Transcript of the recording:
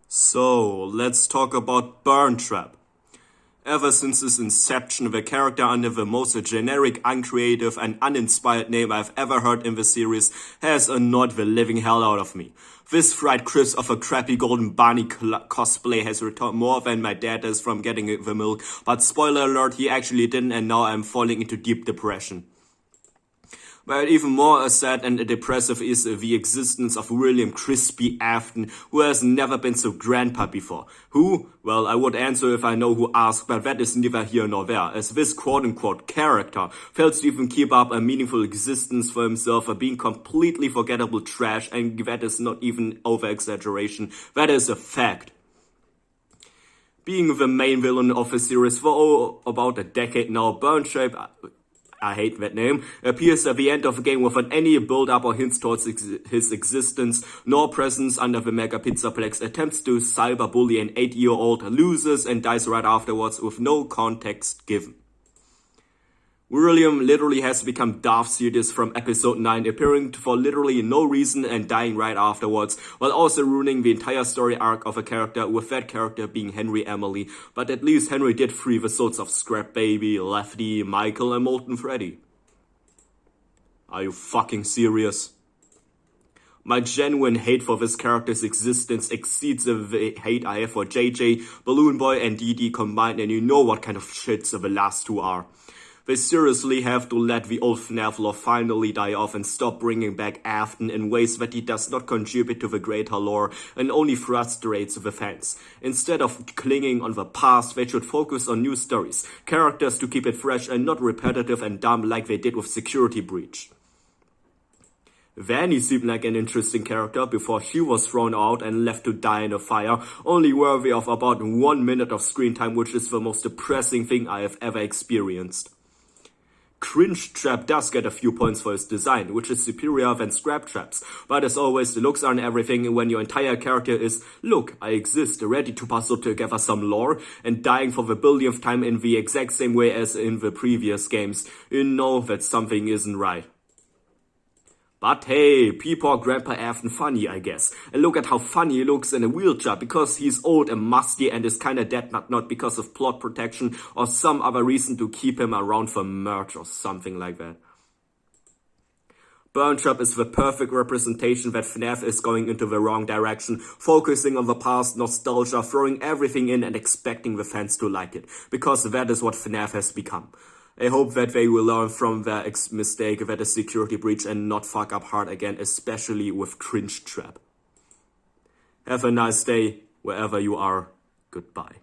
So, let's talk about Burntrap. Ever since its inception, the character under the most generic, uncreative, and uninspired name I've ever heard in the series has annoyed the living hell out of me. This fried crisp of a crappy golden bunny cosplay has returned more than my dad is from getting the milk, but spoiler alert, he actually didn't, and now I'm falling into deep depression. But even more sad and depressive is the existence of William Crispy Afton, who has never been so grandpa before. Who? Well, I would answer if I know who asked, but that is neither here nor there, as this quote-unquote character fails to even keep up a meaningful existence for himself, being completely forgettable trash, and that is not even over-exaggeration, that is a fact. Being the main villain of the series for about a decade now, Burntrap, I hate that name, appears at the end of the game without any build-up or hints towards his existence, nor presence under the Mega Pizzaplex, attempts to cyberbully an 8-year-old, loses and dies right afterwards with no context given. William literally has become Darth Sidious from episode 9, appearing for literally no reason and dying right afterwards, while also ruining the entire story arc of a character, with that character being Henry Emily. But at least Henry did free the souls of Scrap Baby, Lefty, Michael, and Molten Freddy. Are you fucking serious? My genuine hate for this character's existence exceeds the hate I have for JJ, Balloon Boy, and Dee Dee combined, and you know what kind of shits the last two are. They seriously have to let the old FNAF lore finally die off and stop bringing back Afton in ways that he does not contribute to the greater lore and only frustrates the fans. Instead of clinging on the past, they should focus on new stories, characters to keep it fresh and not repetitive and dumb like they did with Security Breach. Vanny seemed like an interesting character before she was thrown out and left to die in a fire, only worthy of about 1 minute of screen time, which is the most depressing thing I have ever experienced. Cringe Trap does get a few points for its design, which is superior than Scrap Traps, but as always, the looks aren't everything when your entire character is, look, I exist, ready to puzzle together some lore, and dying for the billionth time in the exact same way as in the previous games. You know that something isn't right. But hey, people are Grandpa Afton funny, I guess. And look at how funny he looks in a wheelchair, because he's old and musty and is kinda dead, but not because of plot protection or some other reason to keep him around for merch or something like that. Burntrap is the perfect representation that FNAF is going into the wrong direction, focusing on the past, nostalgia, throwing everything in and expecting the fans to like it, because that is what FNAF has become. I hope that they will learn from their mistake, that is Security Breach, and not fuck up hard again, especially with Cringe Trap. Have a nice day, wherever you are. Goodbye.